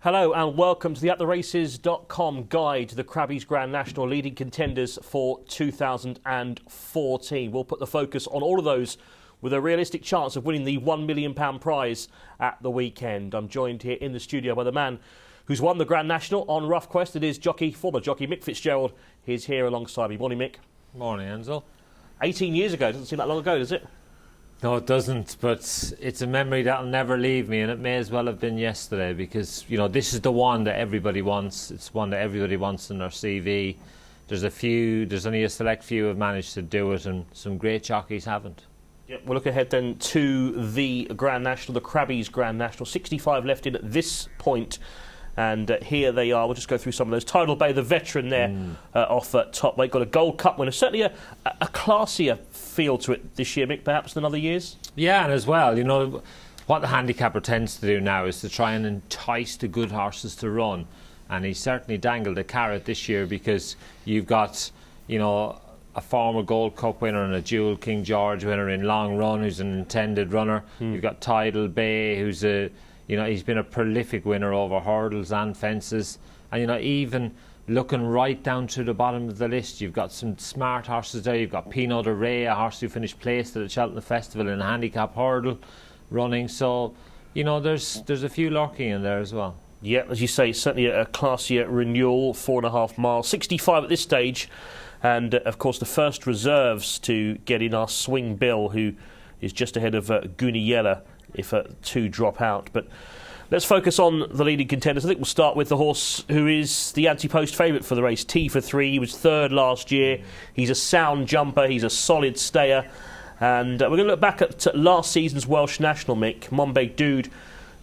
Hello and welcome to the AtTheRaces.com guide to the Crabbies Grand National leading contenders for 2014. We'll put the focus on all of those with a realistic chance of winning the £1 million prize at the weekend. I'm joined here in the studio by the man who's won the Grand National on Rough Quest. It is former jockey Mick Fitzgerald. He's here alongside me. Morning, Mick. Morning, Ansel. 18 years ago. Doesn't seem that long ago, does it? No, it doesn't, but it's a memory that'll never leave me, and it may as well have been yesterday because, you know, this is the one that everybody wants. It's one that everybody wants in their CV. There's only a select few have managed to do it, and some great jockeys haven't. Yep. We'll look ahead then to the Grand National, the Crabbies Grand National. 65 left in at this point. And here they are. We'll just go through some of those. Tidal Bay, the veteran there, off at top weight. Got a Gold Cup winner. Certainly a classier feel to it this year, Mick, perhaps than other years. Yeah, and as well, you know, what the handicapper tends to do now is to try and entice the good horses to run. And he certainly dangled a carrot this year because you've got, you know, a former Gold Cup winner and a dual King George winner in Long Run, who's an intended runner. You've got Tidal Bay, who's he's been a prolific winner over hurdles and fences. And, you know, even looking right down to the bottom of the list, you've got some smart horses there. You've got Pino D'Or, a horse who finished placed at the Cheltenham Festival in a handicap hurdle running. So, you know, there's a few lurking in there as well. Yeah, as you say, certainly a classier renewal, 4.5 miles. 65 at this stage. And, of course, the first reserves to get in are Swing Bill, who is just ahead of Guniella if two drop out. But let's focus on the leading contenders. I think we'll start with the horse who is the anti-post favourite for the race, T for 3. He was third last year. He's a sound jumper. He's a solid stayer. And we're going to look back at last season's Welsh National, Mick, Monbeg Dude,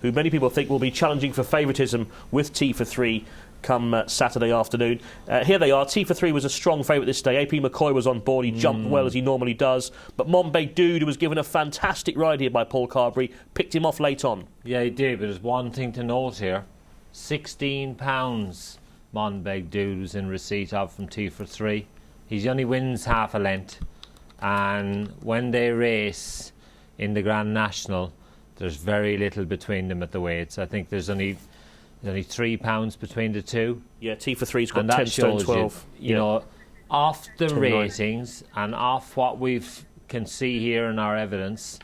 who many people think will be challenging for favouritism with T for 3 come Saturday afternoon. Here they are. T for 3 was a strong favourite this day. AP McCoy was on board. He jumped well as he normally does. But Monbeg Dude, who was given a fantastic ride here by Paul Carberry, picked him off late on. Yeah, he did. But there's one thing to note here. £16 Monbeg Dude was in receipt of from T for 3. He only wins half a length. And when they race in the Grand National, there's very little between them at the weights. I think there's only £3 between the two. Yeah, T for 3's got 10 stone 12. You know, off the 29. ratings and off what we can see here in our evidence,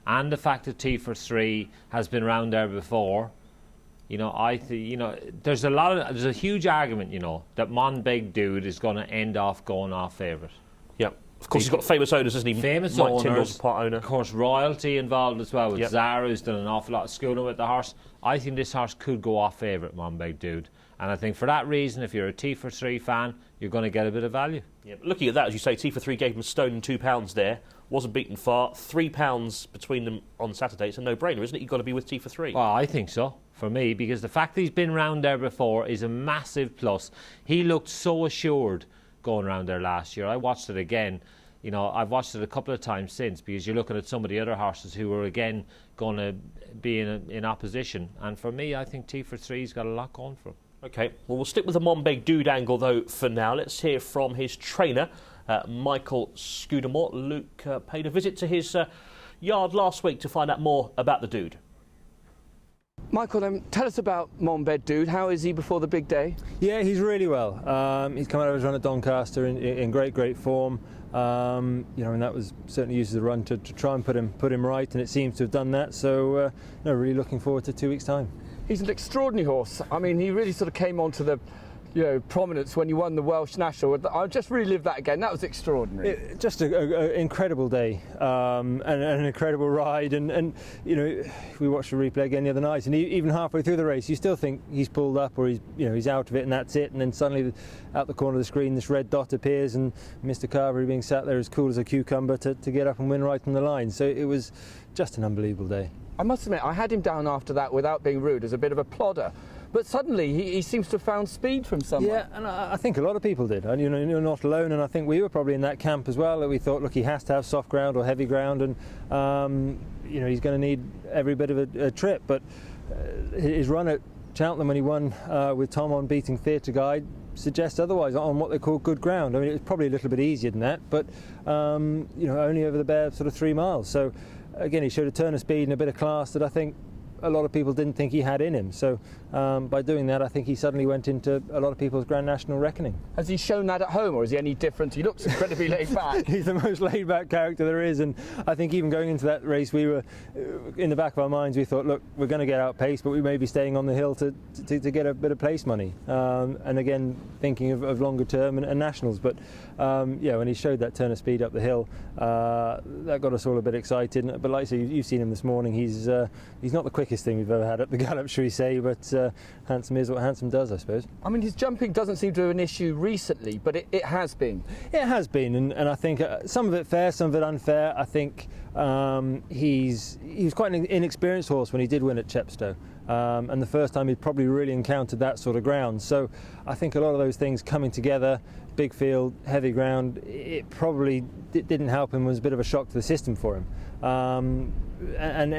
and the fact that T for 3 has been round there before, you know, there's a huge argument, you know, that Monbeg Dude is going to end off going off favourite. Yeah. Of course, he's got famous owners, hasn't he? Famous Mike owners, Tyndall's a part owner. Of course, royalty involved as well with Zara, who's done an awful lot of schooling with the horse. I think this horse could go off favourite, Monbeg Dude. And I think for that reason, if you're a T for 3 fan, you're going to get a bit of value. Yeah, but looking at that, as you say, T for 3 gave him a stone and £2 there. Wasn't beaten far. £3 between them on Saturday. It's a no-brainer, isn't it? You've got to be with T for 3. Well, I think so, for me, because the fact that he's been round there before is a massive plus. He looked so assured going round there last year. I watched it again. You know, I've watched it a couple of times since because you're looking at some of the other horses who are again going to be in opposition. And for me, I think T for 3's got a lot going for him. OK, well, we'll stick with the Monbeg Dude angle, though, for now. Let's hear from his trainer, Michael Scudamore. Luke paid a visit to his yard last week to find out more about the Dude. Michael, tell us about Monbeg Dude. How is he before the big day? Yeah, he's really well. He's come out of his run at Doncaster in great form. You know, and that was certainly used as a run to try and put him right, and it seems to have done that. So, no, really looking forward to 2 weeks' time. He's an extraordinary horse. I mean, he really sort of came onto the, you know, prominence when you won the Welsh National. I'll just relive that again. That was extraordinary. Just an incredible day and an incredible ride. And you know, we watched the replay again the other night, and even halfway through the race, you still think he's pulled up or he's out of it, and that's it. And then suddenly, out the corner of the screen, this red dot appears, and Mr. Carberry being sat there as cool as a cucumber to get up and win right on the line. So it was just an unbelievable day. I must admit, I had him down after that, without being rude, as a bit of a plodder. But suddenly he seems to have found speed from somewhere. Yeah, and I think a lot of people did. And you know, you're not alone. And I think we were probably in that camp as well. That we thought, look, he has to have soft ground or heavy ground, and you know, he's going to need every bit of a trip. But his run at Cheltenham when he won with Tom on beating Theatre Guide suggests otherwise on what they call good ground. I mean, it was probably a little bit easier than that, but you know, only over the bare sort of 3 miles. So again, he showed a turn of speed and a bit of class that I think a lot of people didn't think he had in him. So by doing that, I think he suddenly went into a lot of people's Grand National reckoning. Has he shown that at home, or is he any different? He looks incredibly laid back. He's the most laid back character there is, and I think even going into that race, we were in the back of our minds, we thought, look, we're going to get outpaced, but we may be staying on the hill to get a bit of place money. And again, thinking of longer term and nationals. But yeah, when he showed that turn of speed up the hill, that got us all a bit excited. But like I say, you've seen him this morning. He's not the quickest thing we've ever had up the gallop, shall we say, but handsome is what handsome does, I suppose. I mean, his jumping doesn't seem to be an issue recently, but it has been. It has been, and I think some of it fair, some of it unfair. I think he was quite an inexperienced horse when he did win at Chepstow, and the first time he'd probably really encountered that sort of ground. So I think a lot of those things coming together, big field, heavy ground, it probably didn't help him. It was a bit of a shock to the system for him. And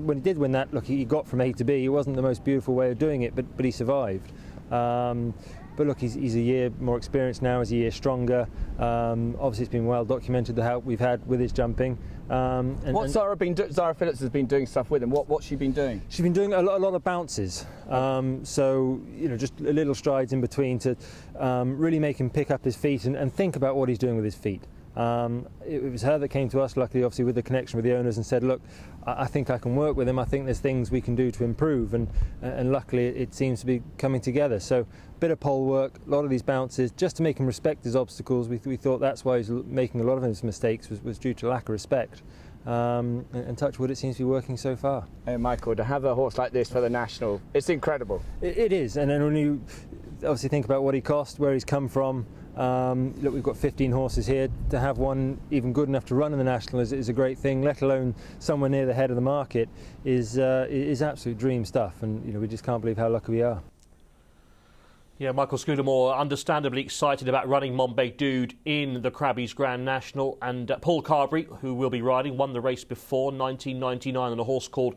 when he did win that, look, he got from A to B. It wasn't the most beautiful way of doing it, but he survived. But look, he's a year more experienced now, he's a year stronger. Obviously, it's been well documented the help we've had with his jumping. Zara Phillips has been doing stuff with him. What's she been doing? She's been doing a lot of bounces. So, just little strides in between to really make him pick up his feet and think about what he's doing with his feet. It was her that came to us, luckily, obviously, with the connection with the owners, and said, look, I think I can work with him. I think there's things we can do to improve, and luckily it seems to be coming together. So a bit of pole work, a lot of these bounces, just to make him respect his obstacles. We thought that's why he's making a lot of his mistakes was due to lack of respect. And touch wood, it seems to be working so far. Hey, Michael, to have a horse like this for the National, it's incredible. It is, and then when you obviously think about what he cost, where he's come from. Look, we've got 15 horses here. To have one even good enough to run in the National is a great thing, let alone somewhere near the head of the market is absolute dream stuff, and we just can't believe how lucky we are. Yeah, Michael Scudamore understandably excited about running Monbeg Dude in the Crabbies Grand National, and Paul Carberry, who will be riding, won the race before, 1999, on a horse called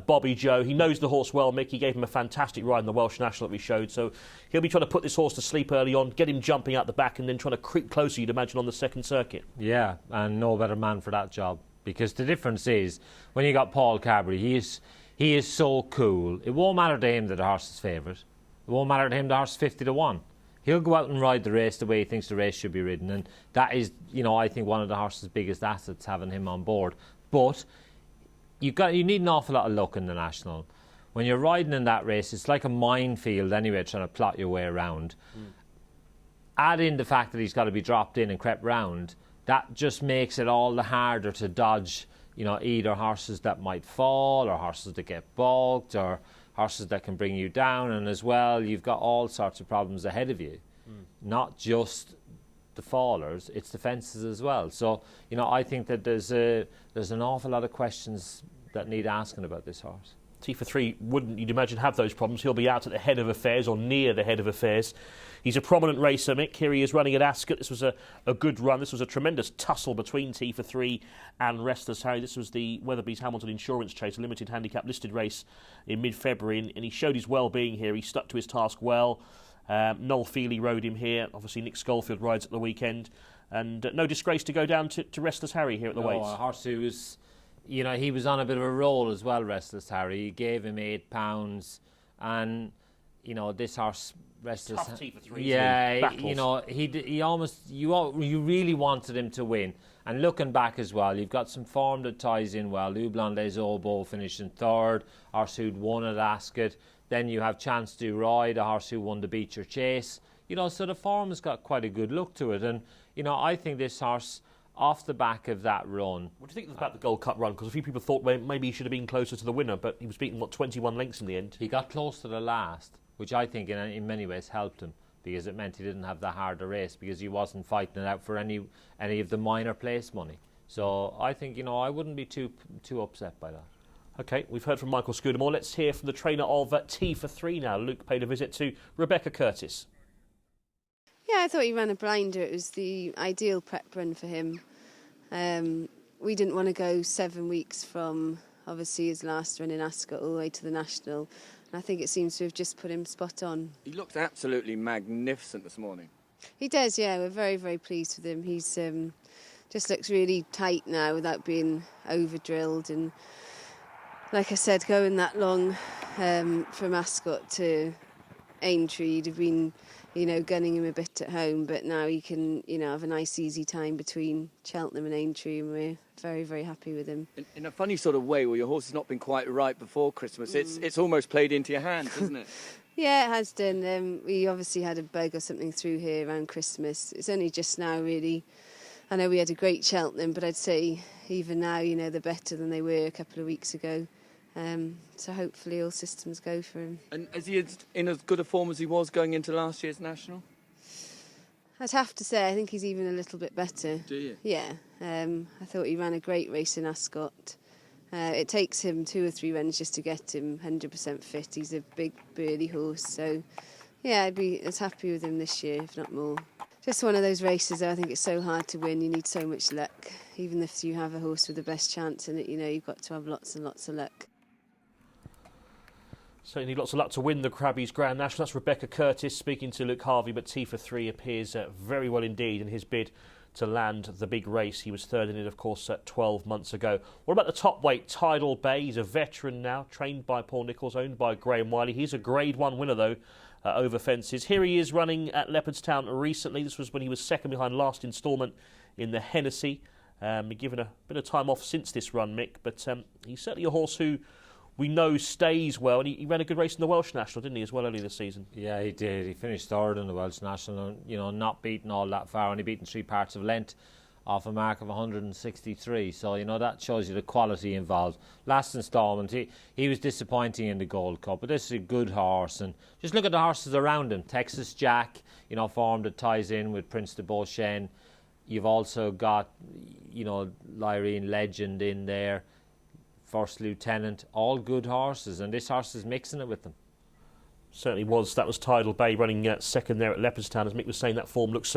Bobby Joe. He knows the horse well, Mick. He gave him a fantastic ride in the Welsh National that we showed, so he'll be trying to put this horse to sleep early on, get him jumping out the back, and then trying to creep closer, you'd imagine, on the second circuit. Yeah, and no better man for that job, because the difference is, when you got Paul Carberry, he is so cool. It won't matter to him that the horse is favourite. It won't matter to him the horse is 50 to 1. He'll go out and ride the race the way he thinks the race should be ridden, and that is, I think one of the horse's biggest assets, having him on board. But you need an awful lot of luck in the National. When you're riding in that race, it's like a minefield anyway, trying to plot your way around. Add in the fact that he's got to be dropped in and crept round, that just makes it all the harder to dodge, either horses that might fall, or horses that get balked, or horses that can bring you down. And as well, you've got all sorts of problems ahead of you. Not just the fallers, it's the fences as well. So, I think that there's an awful lot of questions that need asking about this horse. T4-3 wouldn't, you'd imagine, have those problems. He'll be out at the head of affairs, or near the head of affairs. He's a prominent racer, Mick. Here he is running at Ascot. This was a good run. This was a tremendous tussle between T4-3 and Restless Harry. This was the Weatherby's Hamilton Insurance Chase, a limited handicap listed race in mid-February, and he showed his well-being here. He stuck to his task well. Noel Feely rode him here. Obviously, Nick Schofield rides at the weekend. And no disgrace to go down to Restless Harry here at the weights. A horse who was, he was on a bit of a roll as well, Restless Harry. He gave him £8, and, this horse, Restless... Tough T4-3. Yeah, he almost... You really wanted him to win. And looking back as well, you've got some form that ties in well. Lublin Les Obo finishing third, horse who'd won at Ascot. Then you have Chance Du Roy, the horse who won the Beecher Chase. So the form has got quite a good look to it. And, I think this horse, off the back of that run... What do you think about the Gold Cup run? Because a few people thought maybe he should have been closer to the winner, but he was beaten, 21 lengths in the end? He got close to the last, which I think in many ways helped him, because it meant he didn't have that hard a race, because he wasn't fighting it out for any of the minor place money. So I think, I wouldn't be too upset by that. OK, we've heard from Michael Scudamore. Let's hear from the trainer of T4-3 now. Luke paid a visit to Rebecca Curtis. Yeah, I thought he ran a blinder. It was the ideal prep run for him. We didn't want to go 7 weeks from, obviously, his last run in Ascot all the way to the National. And I think it seems to have just put him spot on. He looked absolutely magnificent this morning. He does, yeah. We're very, very pleased with him. He's just looks really tight now without being over-drilled. And like I said, going that long from Ascot to Aintree, you'd have been, gunning him a bit at home, but now you can, have a nice easy time between Cheltenham and Aintree, and we're very, very happy with him. In a funny sort of way, where your horse has not been quite right before Christmas, it's almost played into your hands, isn't it? Yeah, it has done. We obviously had a bug or something through here around Christmas. It's only just now, really. I know we had a great Cheltenham, but I'd say even now, they're better than they were a couple of weeks ago. So hopefully all systems go for him. And is he in as good a form as he was going into last year's National? I'd have to say I think he's even a little bit better. Do you? Yeah. I thought he ran a great race in Ascot. It takes him 2 or 3 runs just to get him 100% fit. He's a big, burly horse. So, yeah, I'd be as happy with him this year, if not more. Just one of those races, I think it's so hard to win. You need so much luck. Even if you have a horse with the best chance in it, you've got to have lots and lots of luck. Certainly lots of luck to win the Crabbies Grand National. That's Rebecca Curtis speaking to Luke Harvey, but T for 3 appears very well indeed in his bid to land the big race. He was third in it, of course, 12 months ago. What about the top weight, Tidal Bay? He's a veteran now, trained by Paul Nicholls, owned by Graham Wiley. He's a Grade 1 winner, though, over fences. Here he is running at Leopardstown recently. This was when he was second behind last instalment in the Hennessy. Given a bit of time off since this run, Mick, but he's certainly a horse who we know stays well, and he ran a good race in the Welsh National, didn't he, as well, earlier this season? Yeah, he did. He finished third in the Welsh National, and, not beaten all that far, only beaten 3 parts of length off a mark of 163. So, that shows you the quality involved. Last instalment, he was disappointing in the Gold Cup, but this is a good horse. And just look at the horses around him. Texas Jack, form that ties in with Prince de Beauchesne. You've also got, Lyrene Legend in there. First Lieutenant, all good horses, and this horse is mixing it with them. Certainly was. That was Tidal Bay running second there at Leopardstown. As Mick was saying, that form looks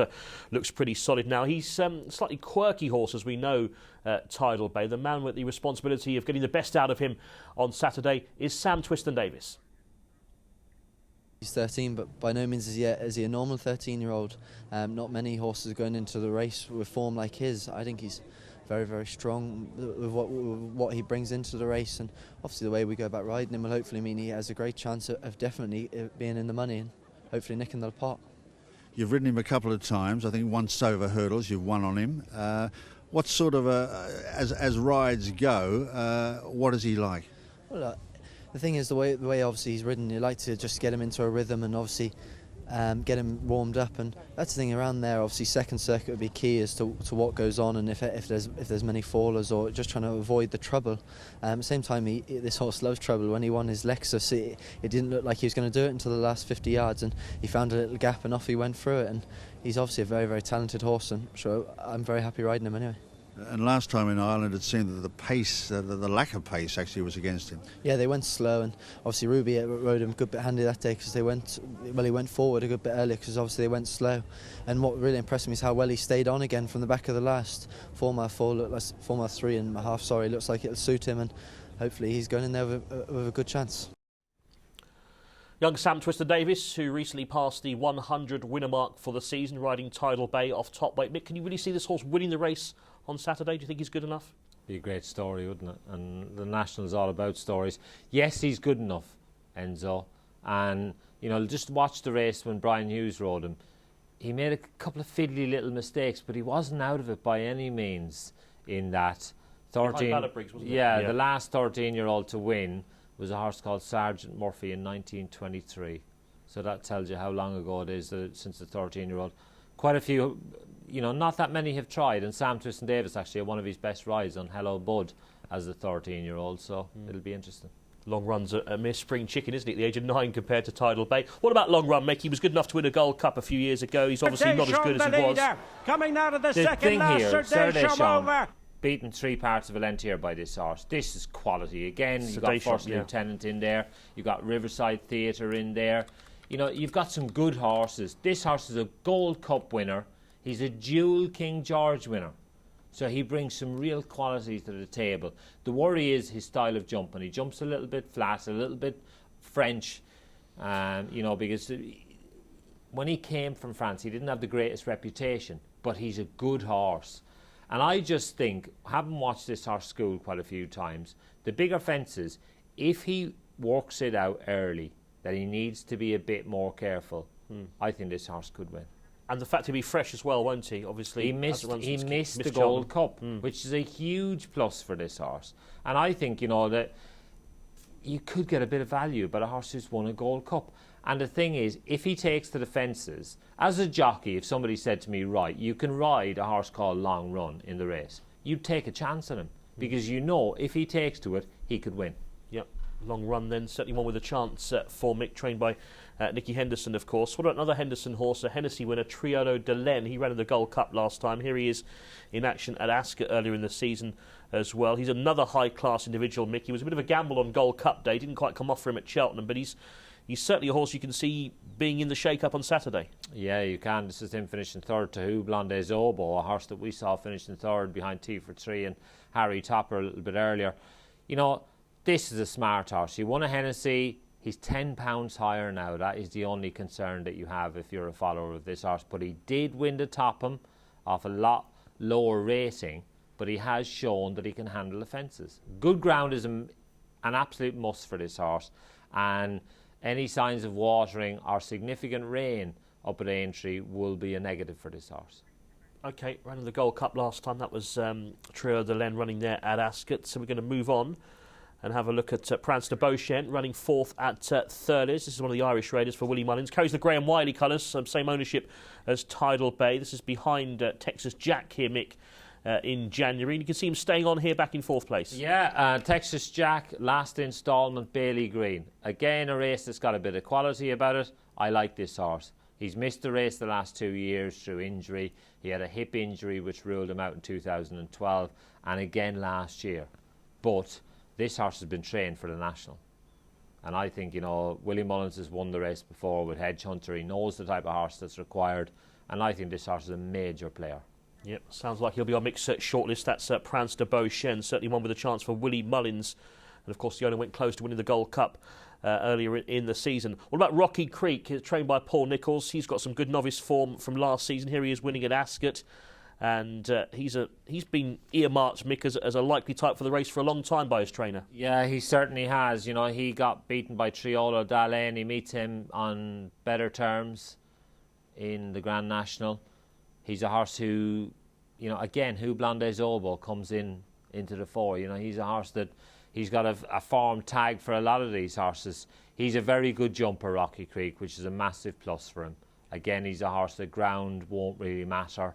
pretty solid now. He's slightly quirky horse, as we know, Tidal Bay. The man with the responsibility of getting the best out of him on Saturday is Sam Twiston-Davies. He's 13, but by no means is he a normal 13-year-old. Not many horses going into the race with form like his. I think he's very, very strong with what he brings into the race, and obviously the way we go about riding him will hopefully mean he has a great chance of definitely being in the money and hopefully nicking the pot. You've ridden him a couple of times. I think once over hurdles you've won on him. What sort of as rides go, what is he like? Well, the thing is, the way obviously he's ridden, you like to just get him into a rhythm and obviously get him warmed up, and that's the thing around there. Obviously, second circuit would be key as to what goes on, and if there's many fallers or just trying to avoid the trouble. At the same time, this horse loves trouble. When he won his Lexus, it didn't look like he was going to do it until the last 50 yards, and he found a little gap and off he went through it. And he's obviously a very, very talented horse, and so I'm very happy riding him anyway. And last time in Ireland, it seemed that the pace, the lack of pace, actually was against him. Yeah, they went slow, and obviously Ruby rode him a good bit handy that day because he went forward a good bit earlier because obviously they went slow. And what really impressed me is how well he stayed on again from the back of the last 4 mile 3.5. Sorry, looks like it'll suit him, and hopefully he's going in there with a good chance. Young Sam Twiston-Davies, who recently passed the 100 winner mark for the season, riding Tidal Bay off top weight. Mick, can you really see this horse winning the race on Saturday? Do you think he's good enough? Be a great story, wouldn't it? And the National's all about stories. Yes, he's good enough, Enzo. And, just watch the race when Brian Hughes rode him. He made a couple of fiddly little mistakes, but he wasn't out of it by any means in that. 13, wasn't it? Yeah, the last 13-year-old to win was a horse called Sergeant Murphy in 1923. So that tells you how long ago it is since the 13-year-old. Quite a few, not that many have tried, and Sam Twiston-Davies actually had one of his best rides on Hello Bud as a 13-year-old, so it'll be interesting. Long run's a mere spring chicken, isn't he, at the age of 9 compared to Tidal Bay? What about long run, Mick? He was good enough to win a Gold Cup a few years ago. He's obviously not as good as he was. Coming out of the second thing last, Sir beaten 3 parts of a length here by this horse. This is quality. Again, you've got First Lieutenant in there. You've got Riverside Theatre in there. You've got some good horses. This horse is a Gold Cup winner. He's a dual King George winner. So he brings some real qualities to the table. The worry is his style of jumping. He jumps a little bit flat, a little bit French, because when he came from France, he didn't have the greatest reputation, but he's a good horse. And I just think, having watched this horse school quite a few times, the bigger fences, if he works it out early, that he needs to be a bit more careful, I think this horse could win. And the fact he'll be fresh as well, won't he? Obviously, he missed the Gold Cup, which is a huge plus for this horse. And I think, you know, that you could get a bit of value about a horse who's won a Gold Cup. And the thing is, if he takes to the fences, as a jockey, if somebody said to me, right, you can ride a horse called Long Run in the race, you'd take a chance on him, because you know if he takes to it, he could win. Yep. Long Run then, certainly one with a chance for Mick, trained by Nicky Henderson, of course. What about another Henderson horse, a Hennessy winner, Triolo D'Alene? He ran in the Gold Cup last time. Here he is in action at Ascot earlier in the season as well. He's another high-class individual, Mick. He was a bit of a gamble on Gold Cup day. Didn't quite come off for him at Cheltenham, but he's certainly a horse you can see being in the shake-up on Saturday. Yeah, you can. This is him finishing third to Who Blondes Obo, a horse that we saw finishing third behind T for 3 and Harry Topper a little bit earlier. You know, this is a smart horse. He won a Hennessy. He's £10 higher now. That is the only concern that you have if you're a follower of this horse. But he did win the Topham off a lot lower rating, but he has shown that he can handle the fences. Good ground is an absolute must for this horse, and any signs of watering or significant rain up at Aintree will be a negative for this horse. OK, ran in the Gold Cup last time. That was Triolo D'Alene running there at Ascot. So we're going to move on and have a look at Prance de Beauchesne, running fourth at Thurles. This is one of the Irish raiders for Willie Mullins. Carries the Graham Wiley colours, same ownership as Tidal Bay. This is behind Texas Jack here, Mick, in January. And you can see him staying on here back in fourth place. Yeah, Texas Jack, last instalment, Bailey Green. Again, a race that's got a bit of quality about it. I like this horse. He's missed the race the last 2 years through injury. He had a hip injury which ruled him out in 2012 and again last year. But this horse has been trained for the National. And I think, you know, Willie Mullins has won the race before with Hedge Hunter. He knows the type of horse that's required. And I think this horse is a major player. Yep, sounds like he'll be on Mick's shortlist. That's Prance de Beauchesne, certainly one with a chance for Willie Mullins. And of course, the owner went close to winning the Gold Cup earlier in the season. What about Rocky Creek? He's trained by Paul Nicholls. He's got some good novice form from last season. Here he is winning at Ascot. And he's been earmarked, Mick, as a likely type for the race for a long time by his trainer. Yeah, he certainly has. You know, he got beaten by Triolo D'Alene. He meets him on better terms in the Grand National. He's a horse who, you know, again, Who Blondes Obo comes into the fore. You know, he's a horse that he's got a form tag for a lot of these horses. He's a very good jumper, Rocky Creek, which is a massive plus for him. Again, he's a horse that ground won't really matter.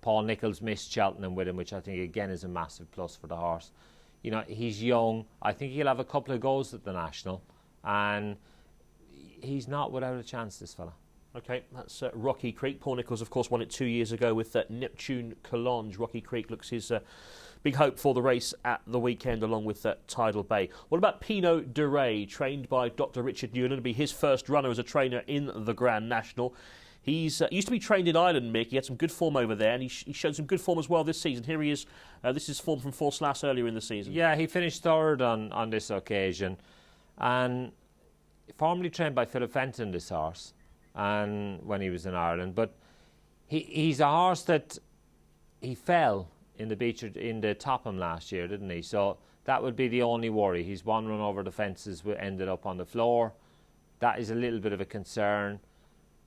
Paul Nicholls missed Cheltenham with him, which I think again is a massive plus for the horse. You know, he's young. I think he'll have a couple of goes at the National, and he's not without a chance, this fella. OK, that's Rocky Creek. Paul Nicholls, of course, won it 2 years ago with Neptune Collonge. Rocky Creek looks his big hope for the race at the weekend, along with Tidal Bay. What about Pino D'Or, trained by Dr. Richard Newland? It'll be his first runner as a trainer in the Grand National. He's used to be trained in Ireland, Mick. He had some good form over there, and he showed some good form as well this season. Here he is. This is form from Forslass earlier in the season. Yeah, he finished third on this occasion, and formerly trained by Philip Fenton, this horse, and when he was in Ireland. But he's a horse that he fell in the Topham last year, didn't he? So that would be the only worry. He's one run over the fences, ended up on the floor. That is a little bit of a concern.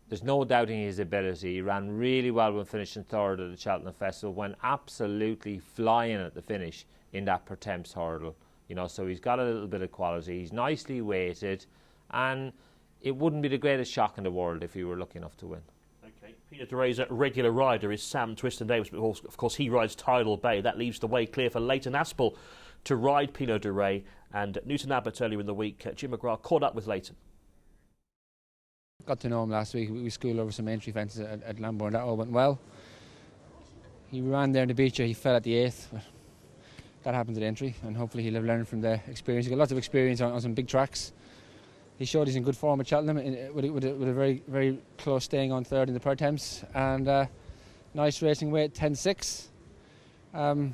There's no doubting his ability. He ran really well when finishing third at the Cheltenham Festival, went absolutely flying at the finish in that Pertemps hurdle. You know, so he's got a little bit of quality. He's nicely weighted, and it wouldn't be the greatest shock in the world if he were lucky enough to win. OK, Pino D'Or's regular rider is Sam Twiston-Davies, but of course he rides Tidal Bay. That leaves the way clear for Leighton Aspel to ride Pino D'Or and Newton Abbott earlier in the week. Jim McGrath caught up with Leighton. Got to know him last week. We schooled over some entry fences at Lambourne. That all went well. He ran there in the beacher. He fell at the 8th. That happens at entry, and hopefully he'll have learned from the experience. He got lots of experience on some big tracks. He showed he's in good form at Cheltenham with a very, very close staying on third in the Pertemps, and nice racing weight, 10.6.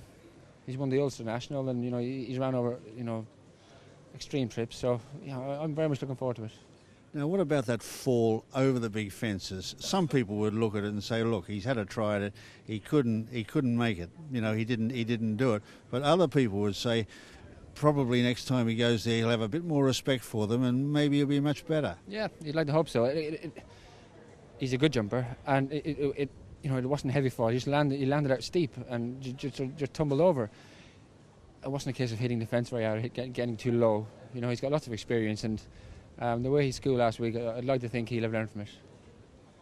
He's won the Ulster National, and you know he's ran over extreme trips. So I'm very much looking forward to it. Now, what about that fall over the big fences? Some people would look at it and say, "Look, he's had a try at it. He couldn't make it. You know, he didn't do it." But other people would say, probably next time he goes there, he'll have a bit more respect for them, and maybe he'll be much better. Yeah, you'd like to hope so. He's a good jumper, and it wasn't a heavy fall. He landed out steep and just tumbled over. It wasn't a case of hitting the fence very hard, getting too low. You know, he's got lots of experience, and the way he schooled last week, I'd like to think he'll have learned from it.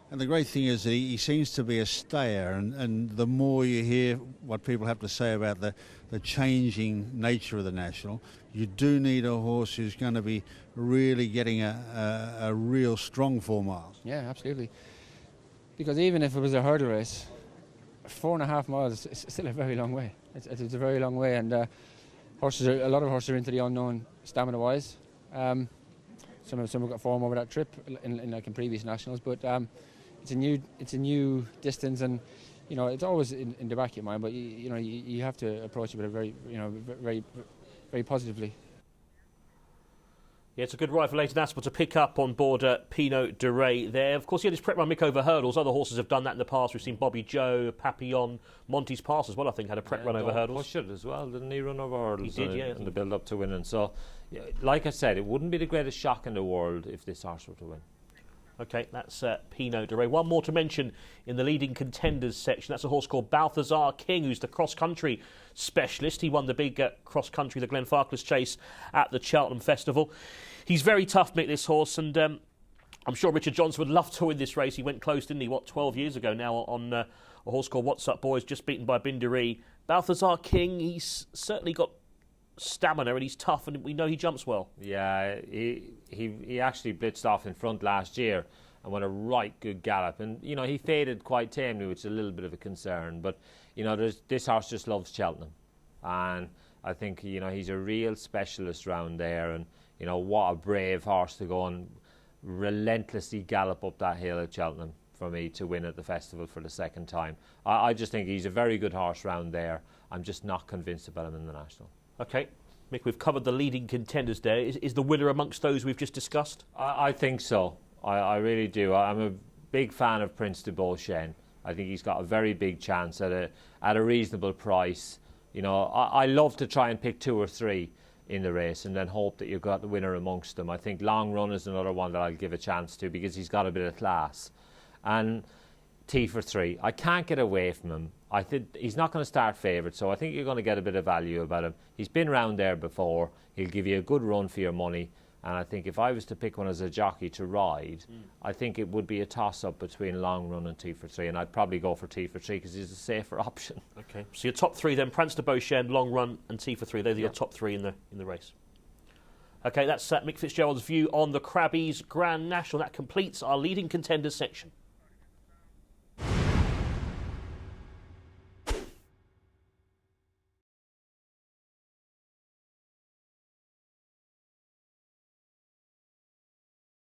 And the great thing is that he seems to be a stayer, and the more you hear what people have to say about the changing nature of the National, you do need a horse who's going to be really getting a real strong 4 miles. Yeah, absolutely. Because even if it was a hurdle race, 4.5 miles is still a very long way. It's a very long way, and a lot of horses are into the unknown stamina-wise. Some have got form over that trip, in previous nationals, but it's a new distance, and it's always in the back of your mind. But you have to approach it with a very, very positively. Yeah, it's a good ride for Leighton Aspel to pick up on board Pino D'Or there. Of course, he had his prep run Mick over hurdles. Other horses have done that in the past. We've seen Bobby Joe, Papillon, Monty's Pass as well, I think, had a prep run over hurdles. Pushed it as well, didn't he, run over hurdles? He did, yeah. In the build-up to winning. So, like I said, it wouldn't be the greatest shock in the world if this horse were to win. OK, that's Pino D'Or. One more to mention in the leading contenders section. That's a horse called Balthazar King, who's the cross-country specialist. He won the big cross-country, the Glenfarclas Chase at the Cheltenham Festival. He's very tough, Mick, this horse, and I'm sure Richard Johnson would love to win this race. He went close, didn't he, 12 years ago now on a horse called What's Up Boys, just beaten by Bindery. Balthazar King, he's certainly got stamina and he's tough, and we know he jumps well. Yeah, he actually blitzed off in front last year and went a right good gallop, and he faded quite tamely, which is a little bit of a concern. But this horse just loves Cheltenham, and I think he's a real specialist round there, and what a brave horse to go and relentlessly gallop up that hill at Cheltenham for me to win at the festival for the second time. I just think he's a very good horse round there. I'm just not convinced about him in the National. OK, Mick, we've covered the leading contenders there. Is the winner amongst those we've just discussed? I think so. I really do. I'm a big fan of Prince de Beauchesne. I think he's got a very big chance at a reasonable price. I love to try and pick 2 or 3 in the race and then hope that you've got the winner amongst them. I think Long Run is another one that I'll give a chance to because he's got a bit of class. And T for 3, I can't get away from him. I think he's not going to start favourite, so I think you're going to get a bit of value about him. He's been round there before. He'll give you a good run for your money. And I think if I was to pick one as a jockey to ride, I think it would be a toss-up between Long Run and T for 3, and I'd probably go for T for 3 because he's a safer option. OK, so your top 3 then, Prince de Beauchesne, Long Run and T for 3. Those are your top 3 in the race. OK, that's Mick Fitzgerald's view on the Crabbies Grand National. That completes our leading contenders section.